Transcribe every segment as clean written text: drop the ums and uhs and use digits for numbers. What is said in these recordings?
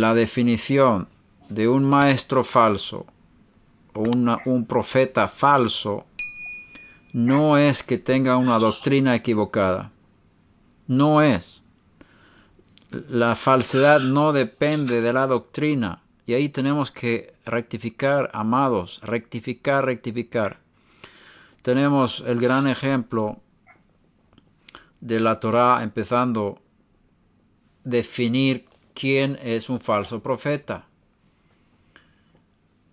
la definición de un maestro falso o un profeta falso no es que tenga una doctrina equivocada. No es. La falsedad no depende de la doctrina. Y ahí tenemos que rectificar, amados, rectificar. Tenemos el gran ejemplo de la Torá empezando a definir quién es un falso profeta.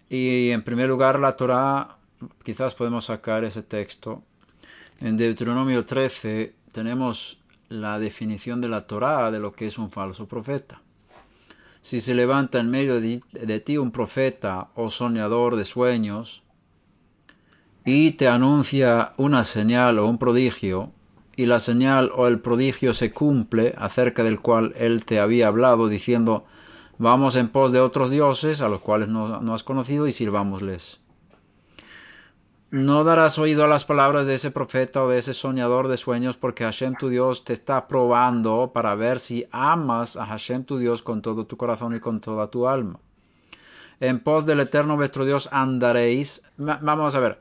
Y en primer lugar la Torá, quizás podemos sacar ese texto. En Deuteronomio 13 tenemos la definición de la Torá de lo que es un falso profeta. Si se levanta en medio de ti un profeta o soñador de sueños y te anuncia una señal o un prodigio, y la señal o el prodigio se cumple acerca del cual él te había hablado diciendo: vamos en pos de otros dioses a los cuales no has conocido y sirvámosles. No darás oído a las palabras de ese profeta o de ese soñador de sueños, porque Hashem tu Dios te está probando para ver si amas a Hashem tu Dios con todo tu corazón y con toda tu alma. En pos del Eterno vuestro Dios andaréis. Vamos a ver.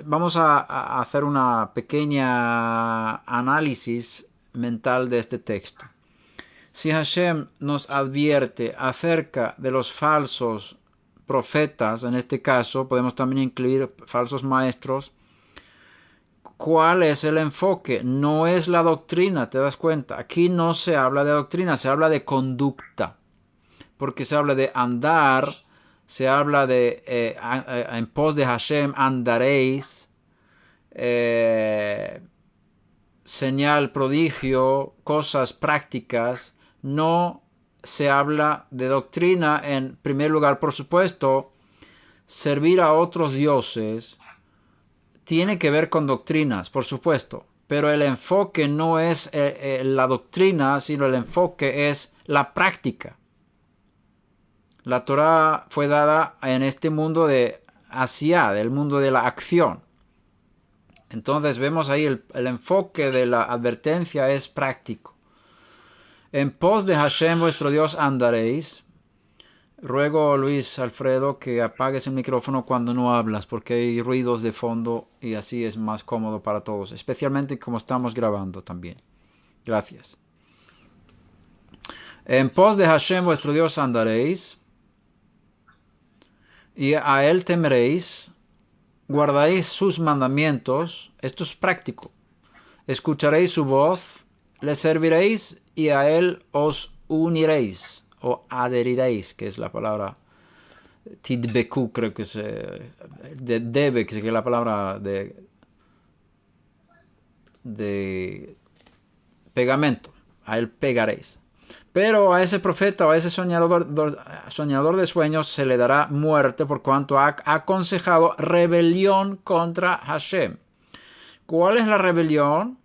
Vamos a hacer una pequeña análisis mental de este texto. Si Hashem nos advierte acerca de los falsos profetas, en este caso podemos también incluir falsos maestros, ¿cuál es el enfoque? No es la doctrina, ¿te das cuenta? Aquí no se habla de doctrina, se habla de conducta, porque se habla de andar, se habla de en pos de Hashem andaréis, señal, prodigio, cosas prácticas. No se habla de doctrina. En primer lugar, por supuesto, servir a otros dioses tiene que ver con doctrinas, por supuesto, pero el enfoque no es la doctrina, sino el enfoque es la práctica. La Torá fue dada en este mundo de Asiá, del mundo de la acción. Entonces vemos ahí el enfoque de la advertencia es práctico. En pos de Hashem vuestro Dios andaréis. Ruego, Luis Alfredo, que apagues el micrófono cuando no hablas, porque hay ruidos de fondo y así es más cómodo para todos, especialmente como estamos grabando también. Gracias. En pos de Hashem vuestro Dios andaréis, y a él temeréis, guardaréis sus mandamientos. Esto es práctico. Escucharéis su voz, le serviréis y a él os uniréis o adheriréis, que es la palabra tidbeku, creo que es debe, que es la palabra de pegamento. A él pegaréis. Pero a ese profeta o a ese soñador de sueños se le dará muerte por cuanto ha aconsejado rebelión contra Hashem. ¿Cuál es la rebelión?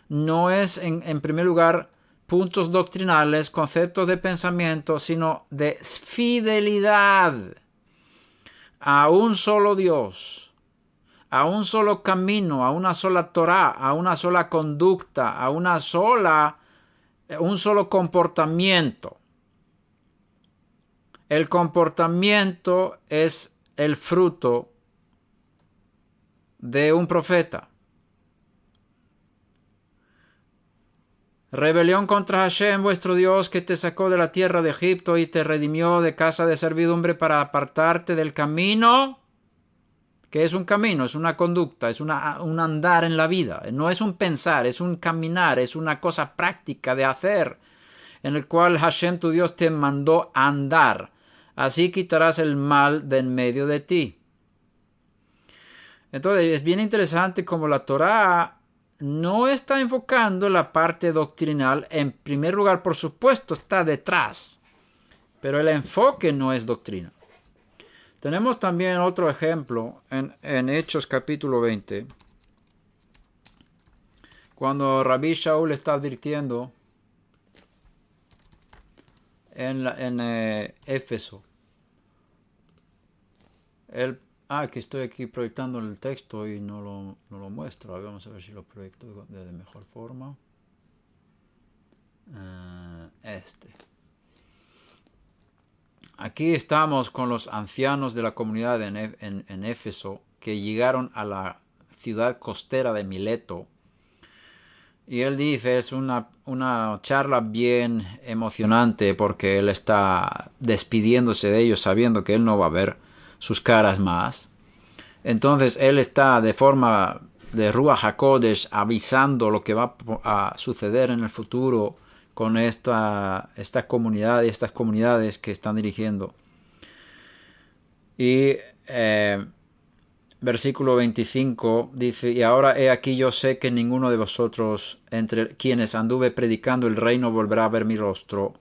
No es en primer lugar puntos doctrinales, conceptos de pensamiento, sino de fidelidad a un solo Dios, a un solo camino, a una sola Torá, a una sola conducta, a un solo comportamiento. El comportamiento es el fruto de un profeta. Rebelión contra Hashem, vuestro Dios, que te sacó de la tierra de Egipto y te redimió de casa de servidumbre para apartarte del camino. ¿Qué es un camino? Es una conducta, es un andar en la vida. No es un pensar, es un caminar, es una cosa práctica de hacer, en el cual Hashem, tu Dios, te mandó andar. Así quitarás el mal de en medio de ti. Entonces es bien interesante como la Torá no está enfocando la parte doctrinal. En primer lugar, por supuesto, está detrás, pero el enfoque no es doctrina. Tenemos también otro ejemplo en Hechos capítulo 20, cuando Rabí Shaul está advirtiendo en Éfeso. Que estoy aquí proyectando el texto y no lo muestro. Vamos a ver si lo proyecto de mejor forma. aquí estamos con los ancianos de la comunidad en Éfeso, que llegaron a la ciudad costera de Mileto. Y él dice, es una charla bien emocionante, porque él está despidiéndose de ellos sabiendo que él no va a ver sus caras más. Entonces él está de forma de Ruach HaKodesh avisando lo que va a suceder en el futuro con esta comunidad y estas comunidades que están dirigiendo. Y versículo 25 dice, y ahora he aquí yo sé que ninguno de vosotros entre quienes anduve predicando el reino volverá a ver mi rostro.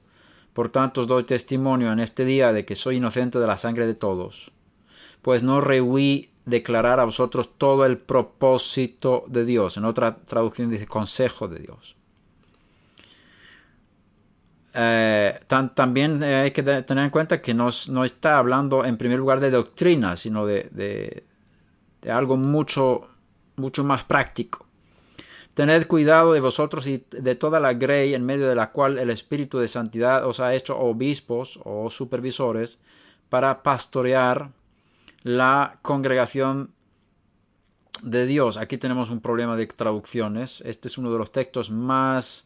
Por tanto os doy testimonio en este día de que soy inocente de la sangre de todos. Pues no rehuí declarar a vosotros todo el propósito de Dios. En otra traducción dice consejo de Dios. También hay que tener en cuenta que no está hablando en primer lugar de doctrina, sino de algo mucho más práctico. Tened cuidado de vosotros y de toda la grey en medio de la cual el Espíritu de Santidad os ha hecho obispos o supervisores para pastorear la congregación de Dios. Aquí tenemos un problema de traducciones. Este es uno de los textos más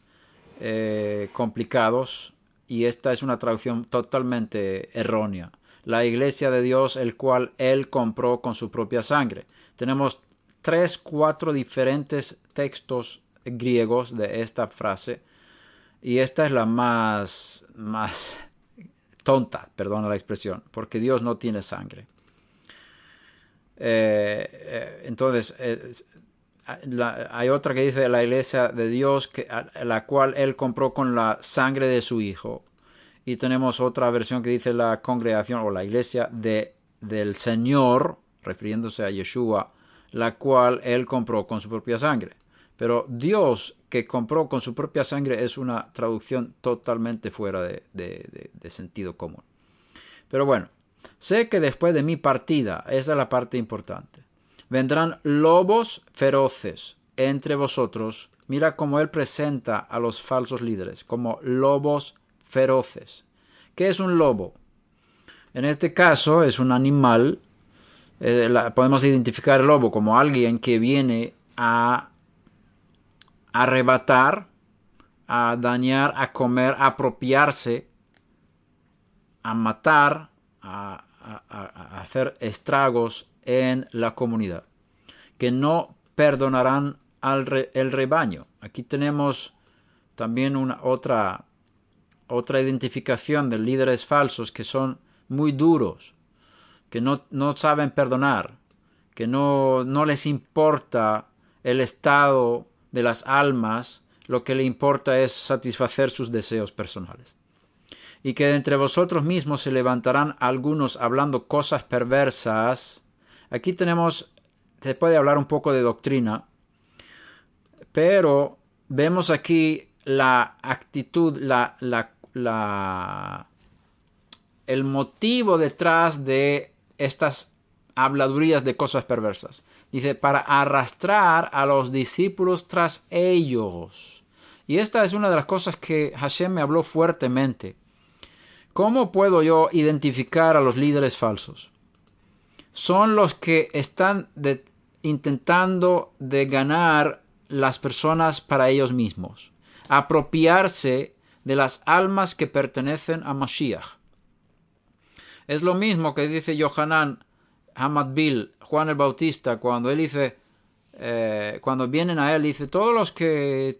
complicados, y esta es una traducción totalmente errónea. La iglesia de Dios, el cual Él compró con su propia sangre. Tenemos 4 diferentes textos griegos de esta frase, y esta es la más tonta, perdona la expresión, porque Dios no tiene sangre. Entonces hay otra que dice la iglesia de Dios, la cual Él compró con la sangre de su Hijo. Y tenemos otra versión que dice la congregación o la iglesia del Señor, refiriéndose a Yeshua, la cual Él compró con su propia sangre. Pero Dios que compró con su propia sangre es una traducción totalmente fuera de sentido común. Pero bueno, sé que después de mi partida, esa es la parte importante, vendrán lobos feroces entre vosotros. Mira cómo Él presenta a los falsos líderes como lobos feroces. ¿Qué es un lobo? En este caso es un animal. Podemos identificar el lobo como alguien que viene a arrebatar, a dañar, a comer, a apropiarse, a matar, a hacer estragos en la comunidad, que no perdonarán el rebaño. Aquí tenemos también otra identificación de líderes falsos que son muy duros, que no saben perdonar, que no les importa el estado de las almas, lo que le importa es satisfacer sus deseos personales. Y que de entre vosotros mismos se levantarán algunos hablando cosas perversas. Aquí se puede hablar un poco de doctrina, pero vemos aquí la actitud, el motivo detrás de estas habladurías de cosas perversas. Dice, para arrastrar a los discípulos tras ellos. Y esta es una de las cosas que Hashem me habló fuertemente. ¿Cómo puedo yo identificar a los líderes falsos? Son los que están intentando de ganar las personas para ellos mismos, apropiarse de las almas que pertenecen a Mashiach. Es lo mismo que dice Yohanan Hamadbil, Juan el Bautista, cuando él dice, cuando vienen a él, dice, todos los que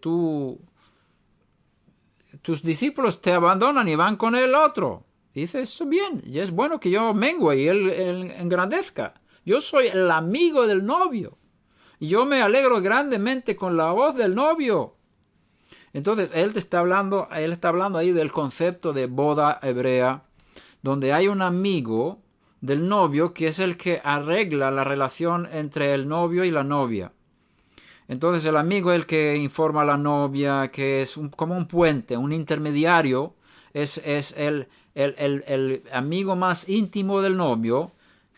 tus discípulos te abandonan y van con el otro. Y dice, eso bien, y es bueno que yo mengue y él engrandezca. Yo soy el amigo del novio, y yo me alegro grandemente con la voz del novio. Entonces, él está hablando ahí del concepto de boda hebrea, donde hay un amigo del novio que es el que arregla la relación entre el novio y la novia. Entonces el amigo es el que informa a la novia, que es como un puente, un intermediario, es el amigo más íntimo del novio,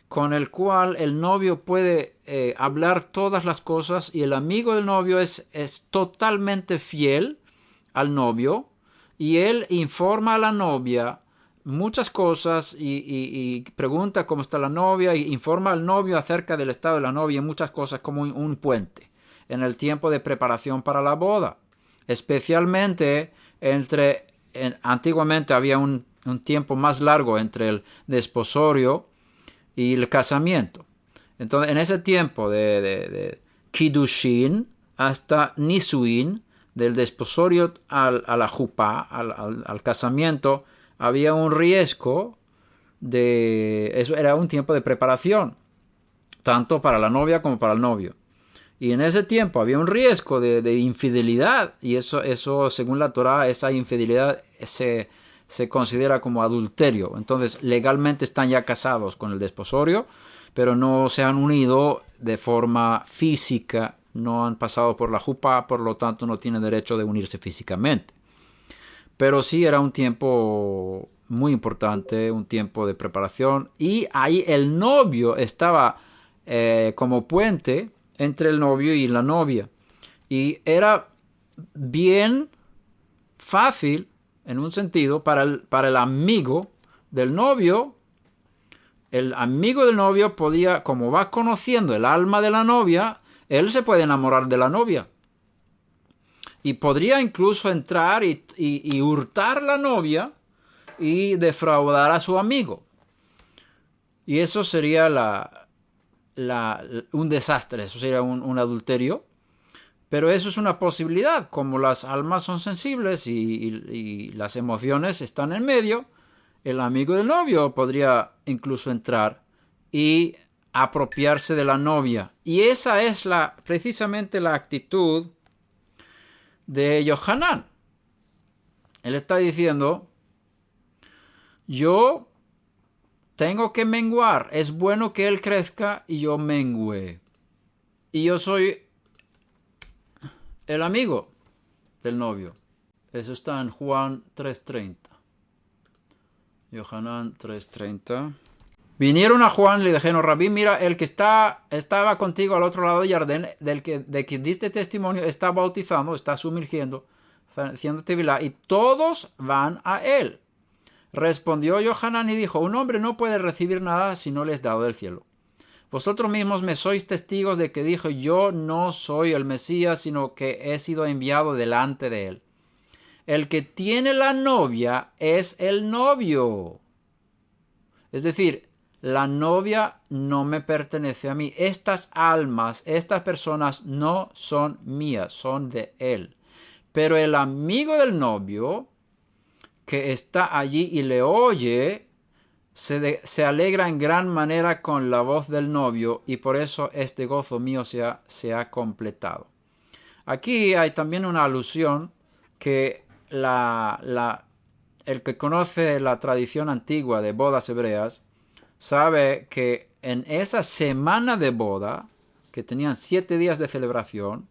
con el cual el novio puede hablar todas las cosas, y el amigo del novio es totalmente fiel al novio, y él informa a la novia muchas cosas y pregunta cómo está la novia y informa al novio acerca del estado de la novia y muchas cosas como un puente en el tiempo de preparación para la boda. Especialmente antiguamente había un tiempo más largo entre el desposorio y el casamiento. Entonces, en ese tiempo de Kiddushin hasta Nisuin, del desposorio a la jupá, al casamiento, había un riesgo eso era un tiempo de preparación, tanto para la novia como para el novio. Y en ese tiempo había un riesgo de infidelidad, y eso según la Torá, esa infidelidad se considera como adulterio. Entonces, legalmente están ya casados con el desposorio, pero no se han unido de forma física, no han pasado por la jupá, por lo tanto no tienen derecho de unirse físicamente. Pero sí era un tiempo muy importante, un tiempo de preparación, y ahí el novio estaba como puente entre el novio y la novia. Y era bien fácil, en un sentido, para el amigo del novio. El amigo del novio podía, como va conociendo el alma de la novia, él se puede enamorar de la novia. Y podría incluso entrar y hurtar la novia y defraudar a su amigo. Y eso sería un desastre, eso sería un adulterio. Pero eso es una posibilidad, como las almas son sensibles y las emociones están en medio, el amigo del novio podría incluso entrar y apropiarse de la novia. Y esa es precisamente la actitud de Yohanan. Él está diciendo, yo tengo que menguar, es bueno que él crezca y yo mengüe. Y yo soy el amigo del novio. Eso está en Juan 3:30. Yohanan 3:30. Vinieron a Juan y le dijeron, Rabí, mira, el que estaba contigo al otro lado del Jardín, de que diste testimonio, está bautizando, está sumergiendo, está haciendo tevilá, y todos van a él. Respondió Yohanan y dijo, un hombre no puede recibir nada si no le es dado del cielo. Vosotros mismos me sois testigos de que dijo, yo no soy el Mesías, sino que he sido enviado delante de él. El que tiene la novia es el novio. Es decir, la novia no me pertenece a mí. Estas almas, estas personas no son mías, son de él. Pero el amigo del novio que está allí y le oye, se alegra en gran manera con la voz del novio, y por eso este gozo mío se ha completado. Aquí hay también una alusión que el que conoce la tradición antigua de bodas hebreas sabe que en esa semana de boda, que tenían 7 días de celebración,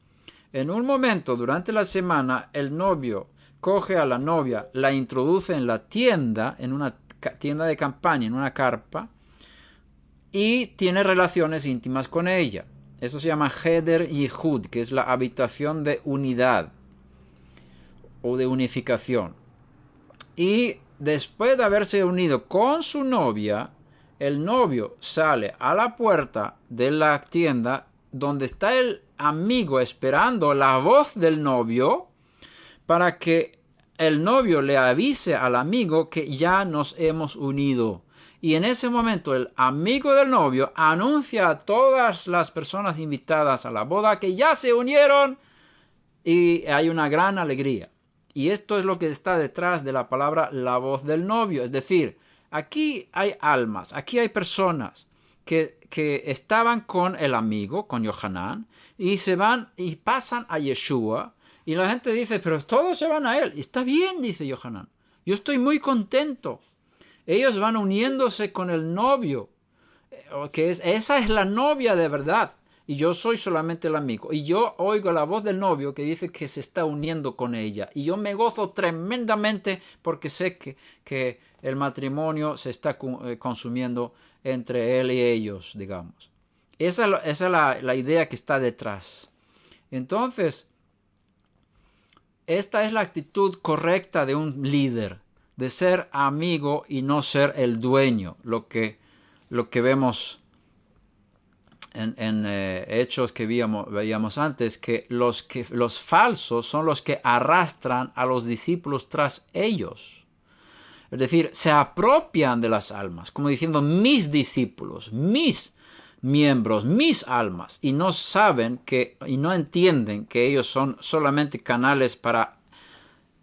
en un momento durante la semana el novio coge a la novia, la introduce en la tienda, en una tienda de campaña, en una carpa, y tiene relaciones íntimas con ella. Eso se llama Heder Yichud, que es la habitación de unidad o de unificación. Y después de haberse unido con su novia, el novio sale a la puerta de la tienda donde está el amigo esperando la voz del novio para que el novio le avise al amigo que ya nos hemos unido. Y en ese momento el amigo del novio anuncia a todas las personas invitadas a la boda que ya se unieron, y hay una gran alegría. Y esto es lo que está detrás de la palabra la voz del novio. Es decir, aquí hay almas, aquí hay personas que estaban con el amigo, con Yohanan, y se van y pasan a Yeshua. Y la gente dice, pero todos se van a él. Y está bien, dice Yohanan. Yo estoy muy contento. Ellos van uniéndose con el novio, esa es la novia de verdad. Y yo soy solamente el amigo. Y yo oigo la voz del novio que dice que se está uniendo con ella. Y yo me gozo tremendamente porque sé que el matrimonio se está consumiendo entre él y ellos, digamos. Esa es la idea que está detrás. Entonces, esta es la actitud correcta de un líder. de ser amigo y no ser el dueño, lo que vemos en hechos que veíamos antes, que los falsos son los que arrastran a los discípulos tras ellos. Es decir, se apropian de las almas, como diciendo mis discípulos, mis miembros, mis almas, y no saben y no entienden que ellos son solamente canales para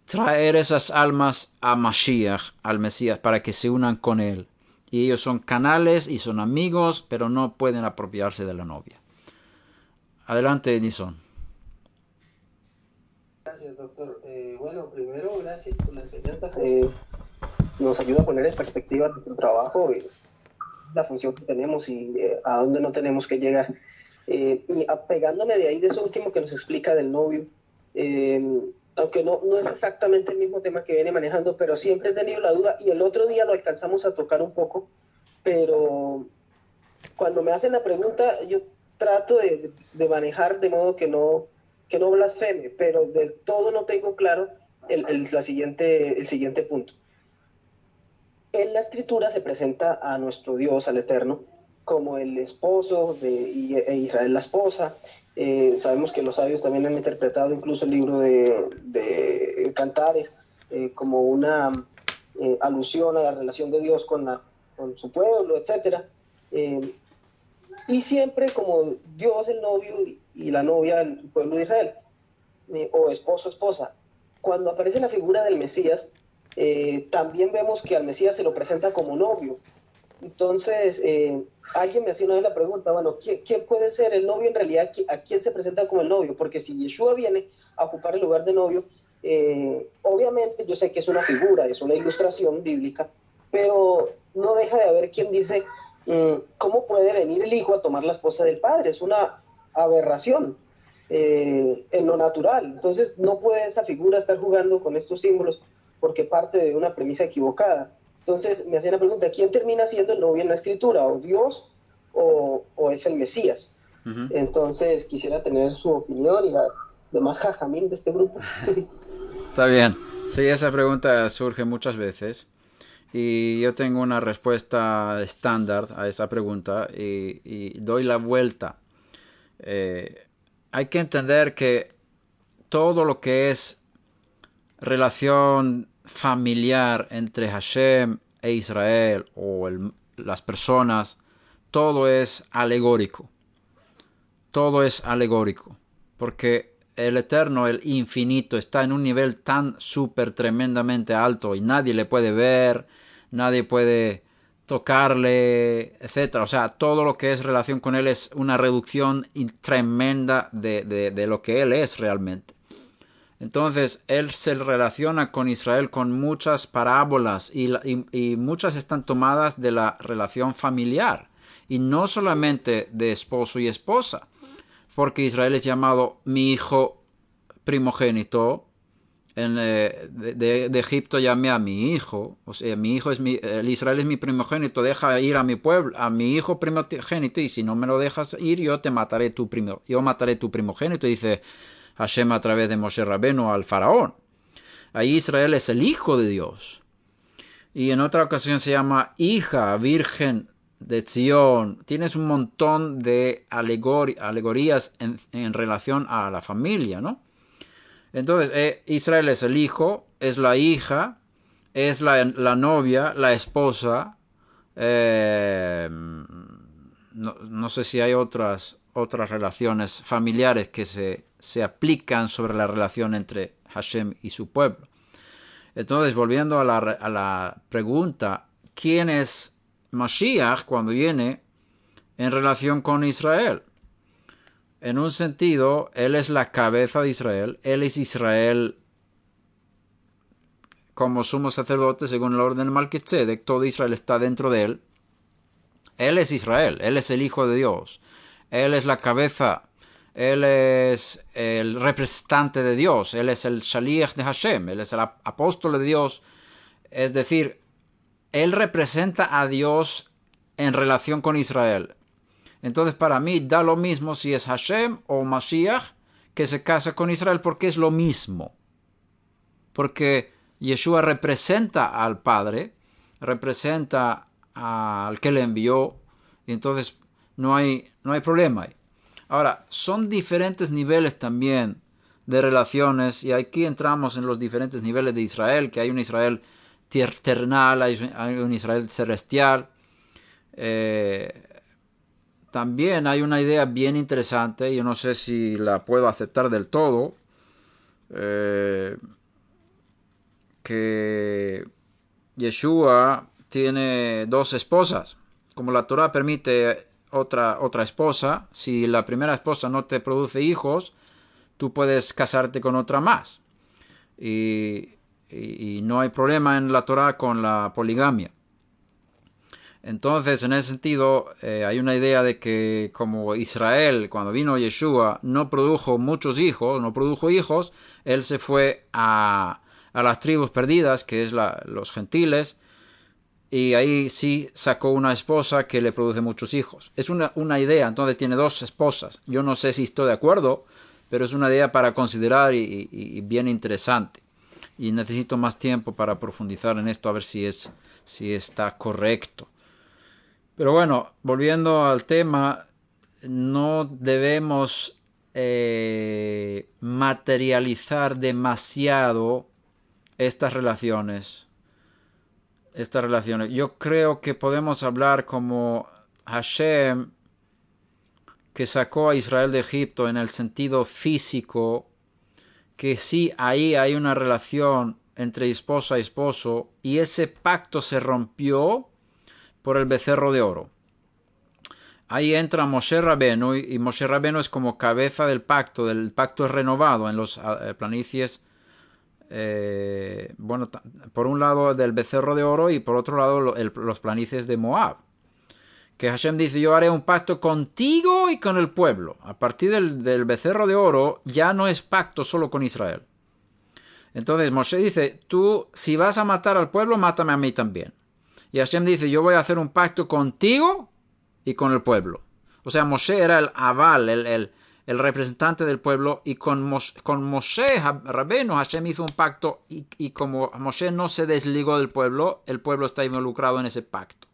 traer esas almas a Mashiach, al Mesías, para que se unan con él. Y ellos son canales y son amigos, pero no pueden apropiarse de la novia. Adelante, Edison. Gracias, doctor. Bueno, primero, gracias por la enseñanza. Nos ayuda a poner en perspectiva nuestro trabajo, la función que tenemos y a dónde no tenemos que llegar. Y apegándome de ahí, de eso último que nos explica del novio, aunque no es exactamente el mismo tema que viene manejando, pero siempre he tenido la duda, y el otro día lo alcanzamos a tocar un poco, pero cuando me hacen la pregunta, yo trato de manejar de modo que no blasfeme, pero del todo no tengo claro el siguiente punto. En la escritura se presenta a nuestro Dios, al Eterno, como el esposo e Israel la esposa. Sabemos que los sabios también han interpretado incluso el libro de Cantares como una alusión a la relación de Dios con su pueblo, etc. Y siempre como Dios el novio y la novia el pueblo de Israel, o esposo, esposa. Cuando aparece la figura del Mesías, también vemos que al Mesías se lo presenta como novio. Entonces, alguien me hacía una vez la pregunta, bueno, ¿quién puede ser el novio en realidad? ¿A quién se presenta como el novio? Porque si Yeshua viene a ocupar el lugar de novio, obviamente yo sé que es una figura, es una ilustración bíblica, pero no deja de haber quien dice, ¿cómo puede venir el hijo a tomar la esposa del padre? Es una aberración en lo natural. Entonces, no puede esa figura estar jugando con estos símbolos porque parte de una premisa equivocada. Entonces me hacía la pregunta, ¿quién termina siendo el novio en la escritura? ¿O Dios o es el Mesías? Uh-huh. Entonces quisiera tener su opinión y la demás jajamín de este grupo. Está bien. Sí, esa pregunta surge muchas veces y yo tengo una respuesta estándar a esa pregunta y doy la vuelta. Hay que entender que todo lo que es relación familiar entre Hashem e Israel o las personas, todo es alegórico. Todo es alegórico. Porque el Eterno, el Infinito, está en un nivel tan súper tremendamente alto y nadie le puede ver, nadie puede tocarle, etc. O sea, todo lo que es relación con Él es una reducción tremenda de lo que Él es realmente. Entonces, él se relaciona con Israel con muchas parábolas y muchas están tomadas de la relación familiar y no solamente de esposo y esposa, porque Israel es llamado mi hijo primogénito. De Egipto llamé a mi hijo, o sea, mi hijo el Israel es mi primogénito, deja ir a mi pueblo, a mi hijo primogénito, y si no me lo dejas ir, yo mataré tu primogénito, dice Hashem a través de Moshe Rabenu al faraón. Ahí Israel es el hijo de Dios. Y en otra ocasión se llama hija, virgen de Zion. Tienes un montón de alegorías en relación a la familia, ¿no? Entonces, Israel es el hijo, es la hija, es la novia, la esposa. No sé si hay otras relaciones familiares que se aplican sobre la relación entre Hashem y su pueblo. Entonces, volviendo a la pregunta, ¿quién es Mashiach cuando viene en relación con Israel? En un sentido, él es la cabeza de Israel, él es Israel como sumo sacerdote según el orden de Melquisedec, todo Israel está dentro de él. Él es Israel, él es el Hijo de Dios, él es la cabeza, él es el representante de Dios, él es el Shaliach de Hashem, él es el apóstol de Dios, es decir, él representa a Dios en relación con Israel. Entonces para mí da lo mismo si es Hashem o Mashiach que se casa con Israel porque es lo mismo. Porque Yeshua representa al Padre, representa al que le envió, y entonces no hay problema ahí. Ahora, son diferentes niveles también de relaciones, y aquí entramos en los diferentes niveles de Israel, que hay un Israel terrenal, hay un Israel celestial. También hay una idea bien interesante, yo no sé si la puedo aceptar del todo, que Yeshua tiene dos esposas. Como la Torah permite otra esposa, si la primera esposa no te produce hijos, tú puedes casarte con otra más. Y no hay problema en la Torah con la poligamia. Entonces, en ese sentido, hay una idea de que como Israel, cuando vino Yeshua, no produjo hijos, él se fue a las tribus perdidas, que es los gentiles, y ahí sí sacó una esposa que le produce muchos hijos. Es una idea, entonces tiene dos esposas. Yo no sé si estoy de acuerdo, pero es una idea para considerar y bien interesante. Y necesito más tiempo para profundizar en esto, a ver si está correcto. Pero bueno, volviendo al tema, no debemos materializar demasiado estas relaciones. Yo creo que podemos hablar como Hashem, que sacó a Israel de Egipto en el sentido físico, que sí, ahí hay una relación entre esposa y esposo, y ese pacto se rompió por el becerro de oro. Ahí entra Moshe Rabenu, y Moshe Rabenu es como cabeza del pacto renovado en los planicies, por un lado del becerro de oro y por otro lado los planicies de Moab. Que Hashem dice, yo haré un pacto contigo y con el pueblo. A partir del becerro de oro ya no es pacto solo con Israel. Entonces Moshe dice, tú si vas a matar al pueblo, mátame a mí también. Y Hashem dice, yo voy a hacer un pacto contigo y con el pueblo. O sea, Moshe era el aval, el representante del pueblo, y con Moshe Rabbeinu Hashem hizo un pacto, y como Moshe no se desligó del pueblo, el pueblo está involucrado en ese pacto.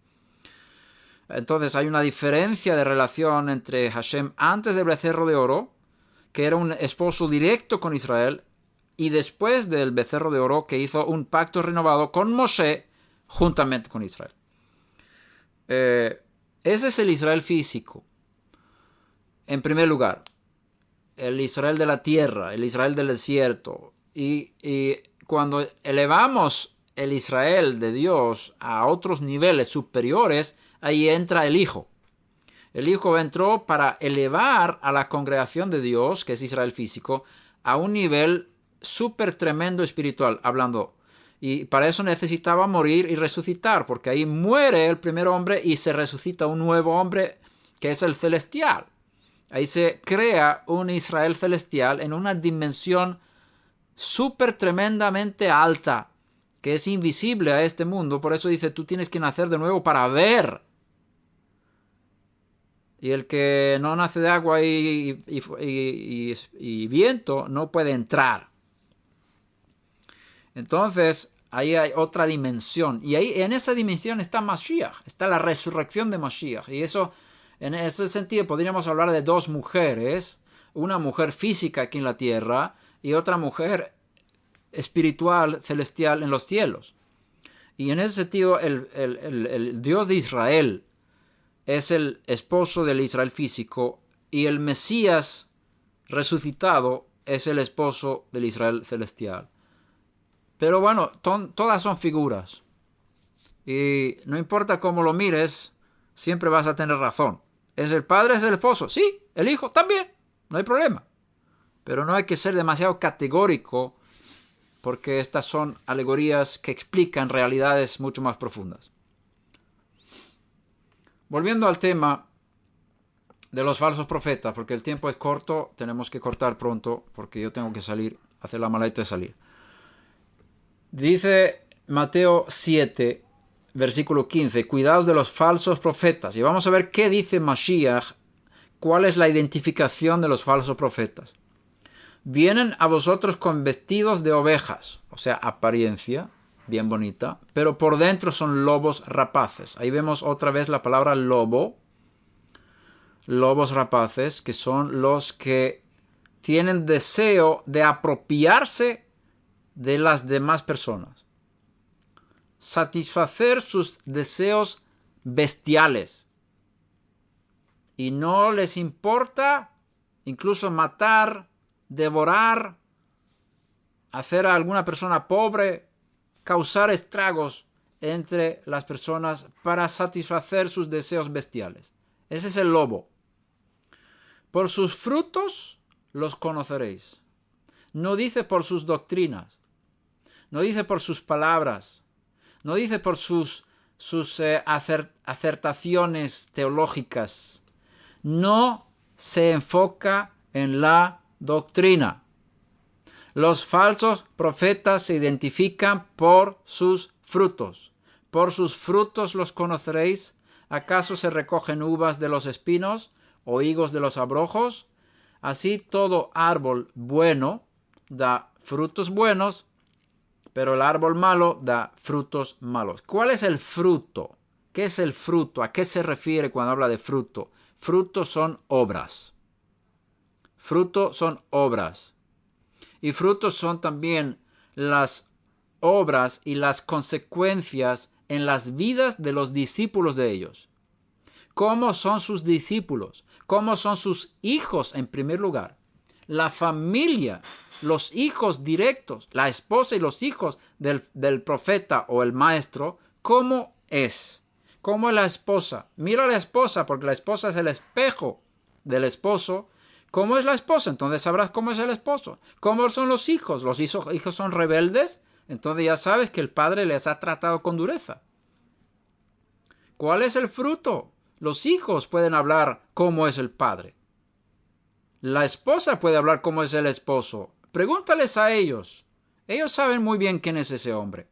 Entonces hay una diferencia de relación entre Hashem antes del becerro de oro, que era un esposo directo con Israel, y después del becerro de oro, que hizo un pacto renovado con Moshe juntamente con Israel. Ese es el Israel físico. En primer lugar, el Israel de la tierra, el Israel del desierto. Y cuando elevamos el Israel de Dios a otros niveles superiores, ahí entra el Hijo. El Hijo entró para elevar a la congregación de Dios, que es Israel físico, a un nivel súper tremendo espiritual, hablando. Y para eso necesitaba morir y resucitar, porque ahí muere el primer hombre y se resucita un nuevo hombre que es el celestial. Ahí se crea un Israel celestial en una dimensión súper tremendamente alta, que es invisible a este mundo. Por eso dice, tú tienes que nacer de nuevo para ver. Y el que no nace de agua y viento no puede entrar. Entonces, ahí hay otra dimensión. Y ahí en esa dimensión está Mashiach. Está la resurrección de Mashiach. Y eso, en ese sentido, podríamos hablar de dos mujeres. Una mujer física aquí en la tierra y otra mujer espiritual, celestial en los cielos. Y en ese sentido, el Dios de Israel es el esposo del Israel físico, y el Mesías resucitado es el esposo del Israel celestial. Pero bueno, todas son figuras. Y no importa cómo lo mires, siempre vas a tener razón. ¿Es el padre, es el esposo? Sí, el hijo también. No hay problema. Pero no hay que ser demasiado categórico, porque estas son alegorías que explican realidades mucho más profundas. Volviendo al tema de los falsos profetas, porque el tiempo es corto, tenemos que cortar pronto, porque yo tengo que salir, hacer la maleta y salir. Dice Mateo 7, versículo 15, cuidaos de los falsos profetas. Y vamos a ver qué dice Mashiach, cuál es la identificación de los falsos profetas. vienen a vosotros con vestidos de ovejas, o sea, apariencia bien bonita, pero por dentro son lobos rapaces. Ahí vemos otra vez la palabra lobo, lobos rapaces, que son los que tienen deseo de apropiarse de las demás personas, satisfacer sus deseos bestiales, y no les importa incluso matar, devorar, hacer a alguna persona pobre, causar estragos entre las personas para satisfacer sus deseos bestiales. Ese es el lobo. Por sus frutos los conoceréis. No dice por sus doctrinas, no dice por sus palabras, no dice por sus acertaciones teológicas. No se enfoca en la doctrina. Los falsos profetas se identifican por sus frutos. Por sus frutos los conoceréis. ¿Acaso se recogen uvas de los espinos o higos de los abrojos? Así todo árbol bueno da frutos buenos, pero el árbol malo da frutos malos. ¿Cuál es el fruto? ¿Qué es el fruto? ¿A qué se refiere cuando habla de fruto? Frutos son obras. Fruto son obras. Y frutos son también las obras y las consecuencias en las vidas de los discípulos de ellos. ¿Cómo son sus discípulos? ¿Cómo son sus hijos en primer lugar? La familia, los hijos directos, la esposa y los hijos del profeta o el maestro, ¿cómo es? ¿Cómo es la esposa? Mira a la esposa, porque la esposa es el espejo del esposo. ¿Cómo es la esposa? Entonces sabrás cómo es el esposo. ¿Cómo son los hijos? ¿Los hijos son rebeldes? Entonces ya sabes que el padre les ha tratado con dureza. ¿Cuál es el fruto? Los hijos pueden hablar cómo es el padre. La esposa puede hablar cómo es el esposo. Pregúntales a ellos. Ellos saben muy bien quién es ese hombre.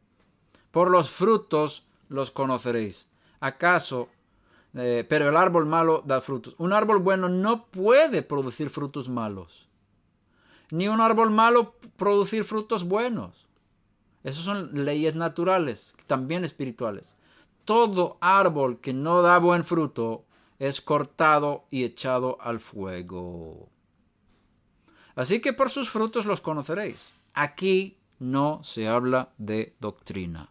Por los frutos los conoceréis. ¿Acaso? Pero el árbol malo da frutos. Un árbol bueno no puede producir frutos malos. Ni un árbol malo producir frutos buenos. Esas son leyes naturales, también espirituales. Todo árbol que no da buen fruto es cortado y echado al fuego. Así que por sus frutos los conoceréis. Aquí no se habla de doctrina.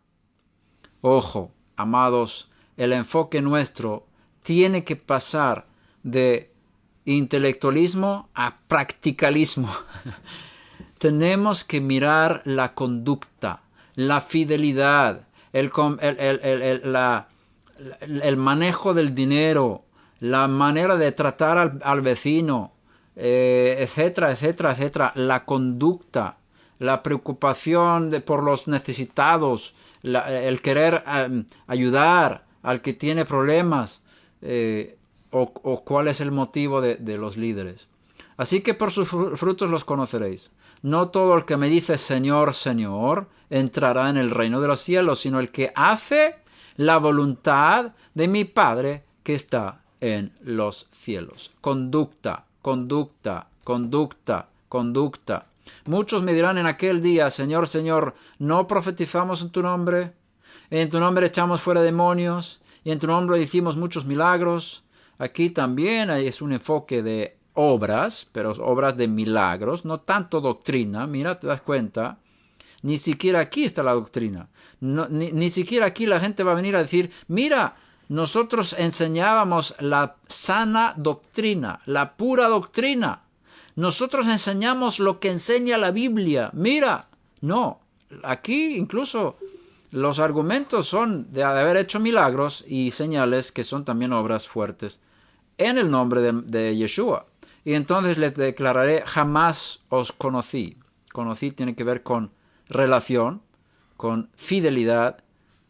Ojo, amados, el enfoque nuestro tiene que pasar de intelectualismo a practicalismo. Tenemos que mirar la conducta, la fidelidad, el manejo del dinero, la manera de tratar al vecino, etcétera, etcétera, etcétera. La conducta, la preocupación por los necesitados, el querer ayudar al que tiene problemas, o cuál es el motivo de los líderes. Así que por sus frutos los conoceréis. No todo el que me dice Señor, Señor, entrará en el reino de los cielos, sino el que hace la voluntad de mi Padre que está en los cielos. Conducta, conducta, conducta, conducta. Muchos me dirán en aquel día, Señor, Señor, ¿no profetizamos en tu nombre? En tu nombre echamos fuera demonios, y en tu nombre hicimos muchos milagros. Aquí también es un enfoque de obras, pero obras de milagros, no tanto doctrina. Mira, te das cuenta, ni siquiera aquí está la doctrina. Ni siquiera aquí la gente va a venir a decir, mira, nosotros enseñábamos la sana doctrina, la pura doctrina. Nosotros enseñamos lo que enseña la Biblia. Mira, no, aquí incluso los argumentos son de haber hecho milagros y señales que son también obras fuertes en el nombre de Yeshua. Y entonces les declararé, jamás os conocí. Conocí tiene que ver con relación, con fidelidad,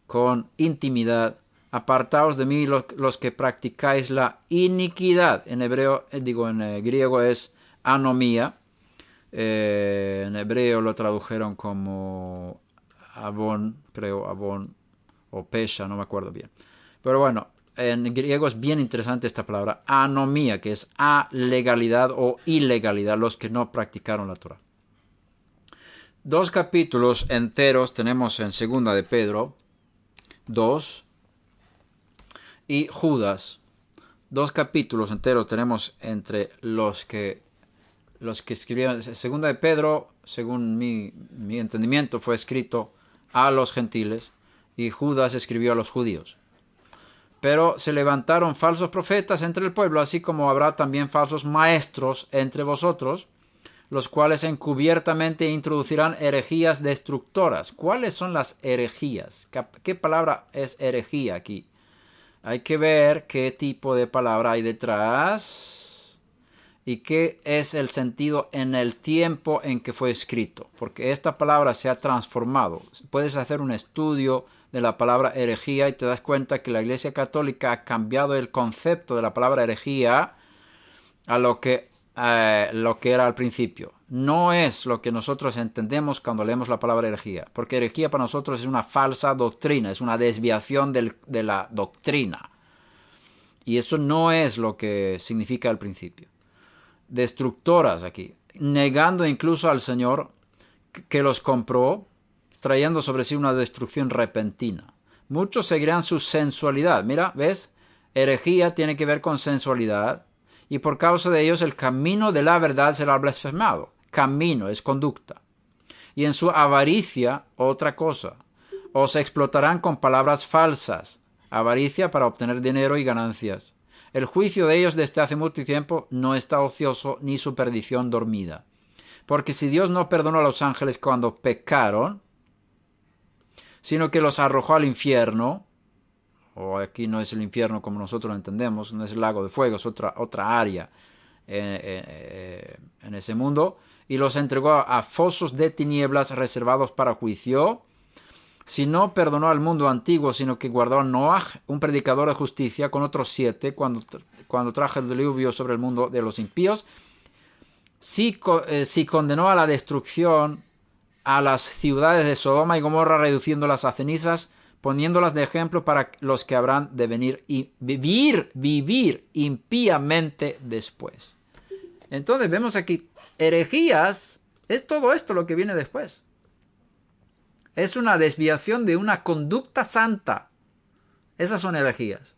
con intimidad. Apartaos de mí los que practicáis la iniquidad. En hebreo, en griego es anomía. En hebreo lo tradujeron como abón, creo, abón o pesha, no me acuerdo bien. Pero bueno, en griego es bien interesante esta palabra, anomía, que es alegalidad o ilegalidad, los que no practicaron la Torah. 2 capítulos enteros tenemos en Segunda de Pedro, 2, y Judas. 2 capítulos enteros tenemos entre los que escribieron. Segunda de Pedro, según mi entendimiento, fue escrito a los gentiles y Judas escribió a los judíos. Pero se levantaron falsos profetas entre el pueblo, así como habrá también falsos maestros entre vosotros, los cuales encubiertamente introducirán herejías destructoras. ¿Cuáles son las herejías? ¿Qué palabra es herejía aquí? Hay que ver qué tipo de palabra hay detrás y qué es el sentido en el tiempo en que fue escrito, porque esta palabra se ha transformado. Puedes hacer un estudio de la palabra herejía y te das cuenta que la Iglesia Católica ha cambiado el concepto de la palabra herejía a lo que era al principio. No es lo que nosotros entendemos cuando leemos la palabra herejía, porque herejía para nosotros es una falsa doctrina, es una desviación de la doctrina. Y eso no es lo que significa al principio. Destructoras aquí, negando incluso al Señor que los compró, trayendo sobre sí una destrucción repentina. Muchos seguirán su sensualidad. Mira, ¿ves? Herejía tiene que ver con sensualidad. Y por causa de ellos el camino de la verdad será blasfemado. Camino es conducta. Y en su avaricia, otra cosa. Os explotarán con palabras falsas. Avaricia para obtener dinero y ganancias. El juicio de ellos desde hace mucho tiempo no está ocioso ni su perdición dormida. Porque si Dios no perdonó a los ángeles cuando pecaron, sino que los arrojó al infierno, o aquí no es el infierno como nosotros lo entendemos, no es el lago de fuego, es otra área en ese mundo, y los entregó a fosos de tinieblas reservados para juicio. Si no perdonó al mundo antiguo, sino que guardó a Noah, un predicador de justicia, con otros 7, cuando trajo el diluvio sobre el mundo de los impíos, si condenó a la destrucción a las ciudades de Sodoma y Gomorra, reduciéndolas a cenizas, poniéndolas de ejemplo para los que habrán de venir y vivir impíamente después. Entonces vemos aquí, herejías es todo esto lo que viene después. Es una desviación de una conducta santa. Esas son herejías.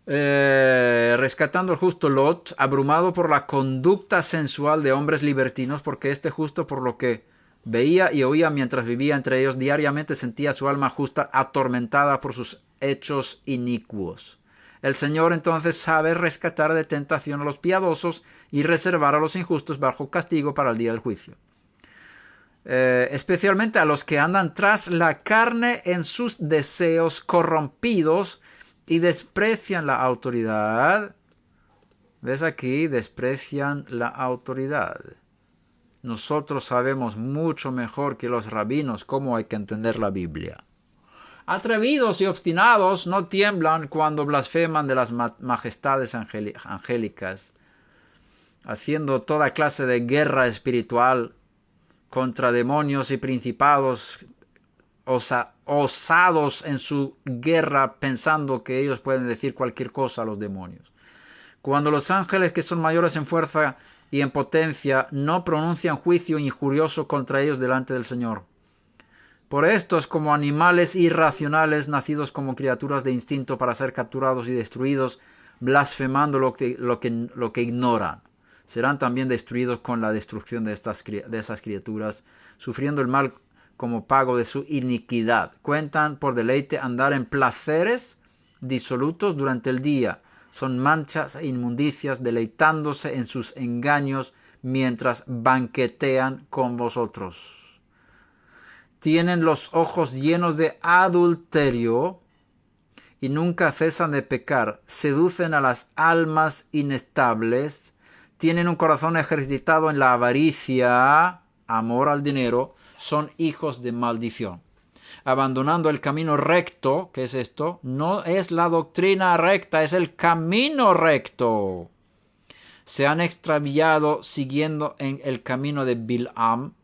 Rescatando al justo Lot, abrumado por la conducta sensual de hombres libertinos, porque este justo, por lo que veía y oía mientras vivía entre ellos, diariamente sentía su alma justa atormentada por sus hechos inicuos. El Señor entonces sabe rescatar de tentación a los piadosos y reservar a los injustos bajo castigo para el día del juicio. Especialmente a los que andan tras la carne en sus deseos corrompidos y desprecian la autoridad. ¿Ves aquí? Desprecian la autoridad. Nosotros sabemos mucho mejor que los rabinos cómo hay que entender la Biblia. Atrevidos y obstinados no tiemblan cuando blasfeman de las majestades angélicas, haciendo toda clase de guerra espiritual contra demonios y principados, osados en su guerra, pensando que ellos pueden decir cualquier cosa a los demonios. Cuando los ángeles, que son mayores en fuerza y en potencia, no pronuncian juicio injurioso contra ellos delante del Señor. Por estos, como animales irracionales, nacidos como criaturas de instinto para ser capturados y destruidos, blasfemando lo que ignoran, serán también destruidos con la destrucción de esas criaturas, sufriendo el mal como pago de su iniquidad. Cuentan por deleite andar en placeres disolutos durante el día. Son manchas e inmundicias, deleitándose en sus engaños mientras banquetean con vosotros. Tienen los ojos llenos de adulterio y nunca cesan de pecar. Seducen a las almas inestables. Tienen un corazón ejercitado en la avaricia, amor al dinero. Son hijos de maldición. Abandonando el camino recto, ¿qué es esto? No es la doctrina recta, es el camino recto. Se han extraviado siguiendo en el camino de Bilam,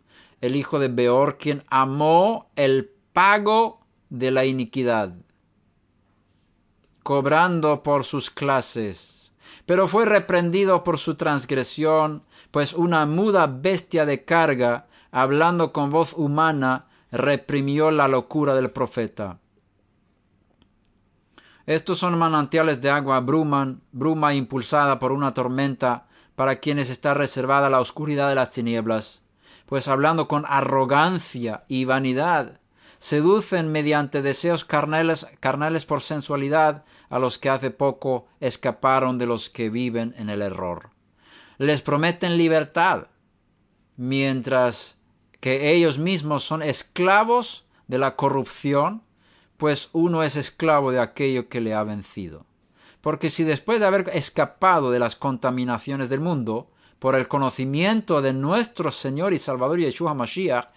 el hijo de Beor, quien amó el pago de la iniquidad. cobrando por sus clases. Pero fue reprendido por su transgresión, pues una muda bestia de carga, hablando con voz humana, reprimió la locura del profeta. Estos son manantiales de agua bruma impulsada por una tormenta, para quienes está reservada la oscuridad de las tinieblas, pues hablando con arrogancia y vanidad, seducen mediante deseos carnales por sensualidad a los que hace poco escaparon de los que viven en el error. Les prometen libertad, mientras que ellos mismos son esclavos de la corrupción, pues uno es esclavo de aquello que le ha vencido. Porque si después de haber escapado de las contaminaciones del mundo, por el conocimiento de nuestro Señor y Salvador Yeshua Mashiach,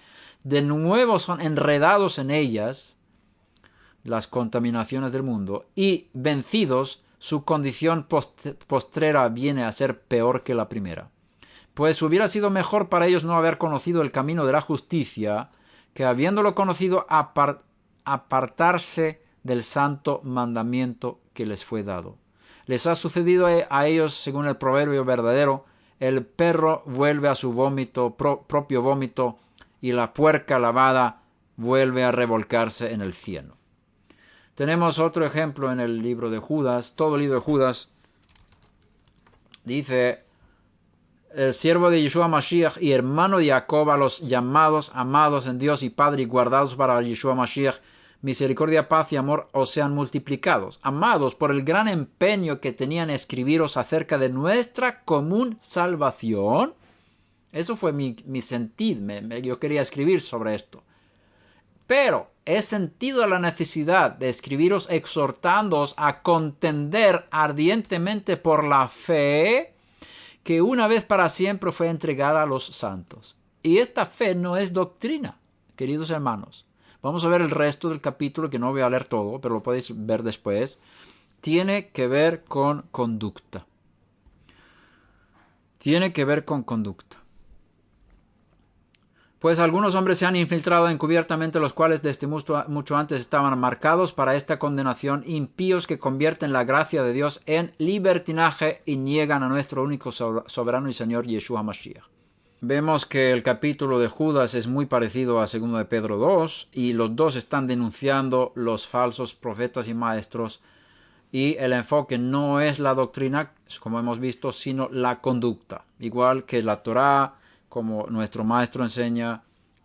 de nuevo son enredados en ellas, las contaminaciones del mundo, y vencidos, su condición postrera viene a ser peor que la primera. Pues hubiera sido mejor para ellos no haber conocido el camino de la justicia, que habiéndolo conocido apartarse del santo mandamiento que les fue dado. Les ha sucedido a ellos, según el proverbio verdadero, el perro vuelve a su propio vómito, y la puerca lavada vuelve a revolcarse en el cieno. Tenemos otro ejemplo en el libro de Judas. Todo el libro de Judas dice: el siervo de Yeshua Mashiach y hermano de Jacob, a los llamados, amados en Dios y Padre y guardados para Yeshua Mashiach, misericordia, paz y amor os sean multiplicados. Amados, por el gran empeño que tenían en escribiros acerca de nuestra común salvación. Eso fue mi sentir. Yo quería escribir sobre esto. Pero he sentido la necesidad de escribiros exhortándoos a contender ardientemente por la fe que una vez para siempre fue entregada a los santos. Y esta fe no es doctrina, queridos hermanos. Vamos a ver el resto del capítulo, que no voy a leer todo, pero lo podéis ver después. Tiene que ver con conducta. Tiene que ver con conducta. Pues algunos hombres se han infiltrado encubiertamente, los cuales desde mucho antes estaban marcados para esta condenación, impíos que convierten la gracia de Dios en libertinaje y niegan a nuestro único soberano y Señor Yeshua Mashiach. Vemos que el capítulo de Judas es muy parecido a 2 de Pedro 2, y los dos están denunciando los falsos profetas y maestros, y el enfoque no es la doctrina, como hemos visto, sino la conducta. Igual que la Torá, como nuestro maestro enseña,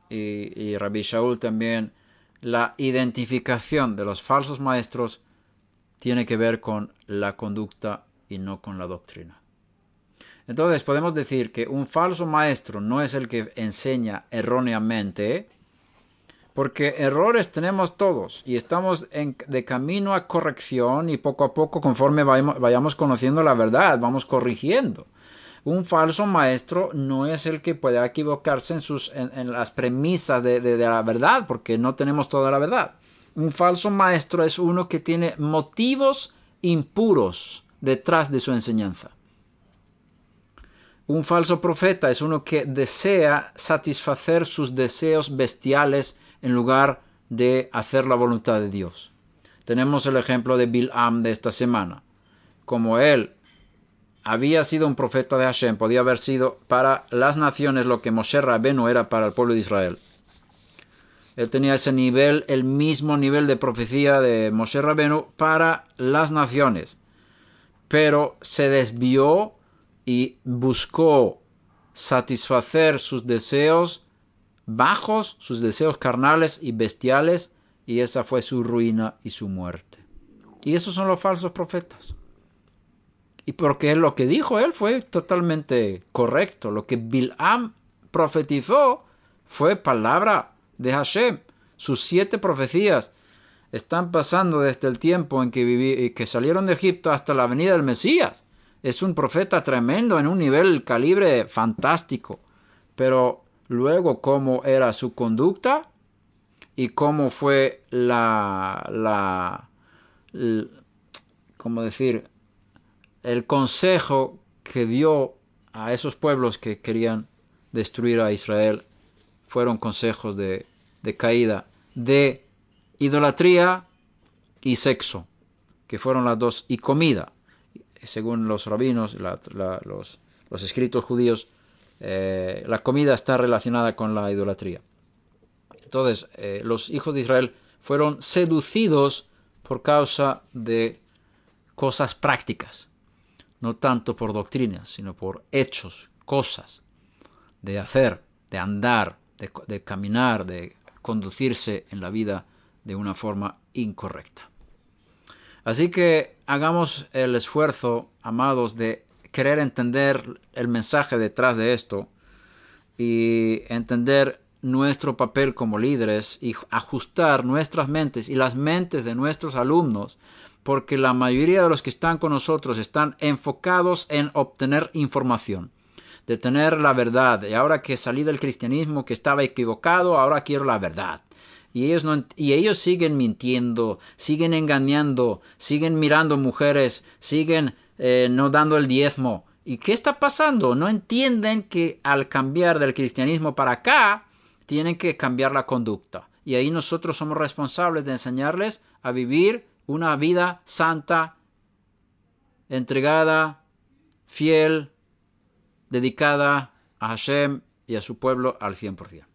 y Rabbi Shaul también, la identificación de los falsos maestros tiene que ver con la conducta y no con la doctrina. Entonces podemos decir que un falso maestro no es el que enseña erróneamente, porque errores tenemos todos y estamos de camino a corrección, y poco a poco, conforme vayamos conociendo la verdad, vamos corrigiendo. Un falso maestro no es el que pueda equivocarse en las premisas de la verdad, porque no tenemos toda la verdad. Un falso maestro es uno que tiene motivos impuros detrás de su enseñanza. Un falso profeta es uno que desea satisfacer sus deseos bestiales en lugar de hacer la voluntad de Dios. Tenemos el ejemplo de Bil'am de esta semana. Como él había sido un profeta de Hashem, podía haber sido para las naciones lo que Moshe Rabenu era para el pueblo de Israel. Él tenía ese nivel, el mismo nivel de profecía de Moshe Rabenu para las naciones. Pero se desvió y buscó satisfacer sus deseos bajos, sus deseos carnales y bestiales, y esa fue su ruina y su muerte. Y esos son los falsos profetas. Y porque lo que dijo él fue totalmente correcto. Lo que Bil'am profetizó fue palabra de Hashem. Sus 7 profecías están pasando desde el tiempo en que salieron de Egipto hasta la venida del Mesías. Es un profeta tremendo en un nivel calibre fantástico. Pero luego, cómo era su conducta y cómo fue el consejo que dio a esos pueblos que querían destruir a Israel, fueron consejos de caída, de idolatría y sexo, que fueron las dos, y comida. Según los rabinos, los escritos judíos, la comida está relacionada con la idolatría. Entonces, los hijos de Israel fueron seducidos por causa de cosas prácticas, no tanto por doctrinas, sino por hechos, cosas, de hacer, de andar, de caminar, de conducirse en la vida de una forma incorrecta. Así que hagamos el esfuerzo, amados, de querer entender el mensaje detrás de esto y entender nuestro papel como líderes y ajustar nuestras mentes y las mentes de nuestros alumnos, porque la mayoría de los que están con nosotros están enfocados en obtener información, de tener la verdad. Y ahora que salí del cristianismo, que estaba equivocado, ahora quiero la verdad. Y ellos siguen mintiendo, siguen engañando, siguen mirando mujeres, siguen no dando el diezmo. ¿Y qué está pasando? No entienden que al cambiar del cristianismo para acá, tienen que cambiar la conducta. Y ahí nosotros somos responsables de enseñarles a vivir una vida santa, entregada, fiel, dedicada a Hashem y a su pueblo al 100%.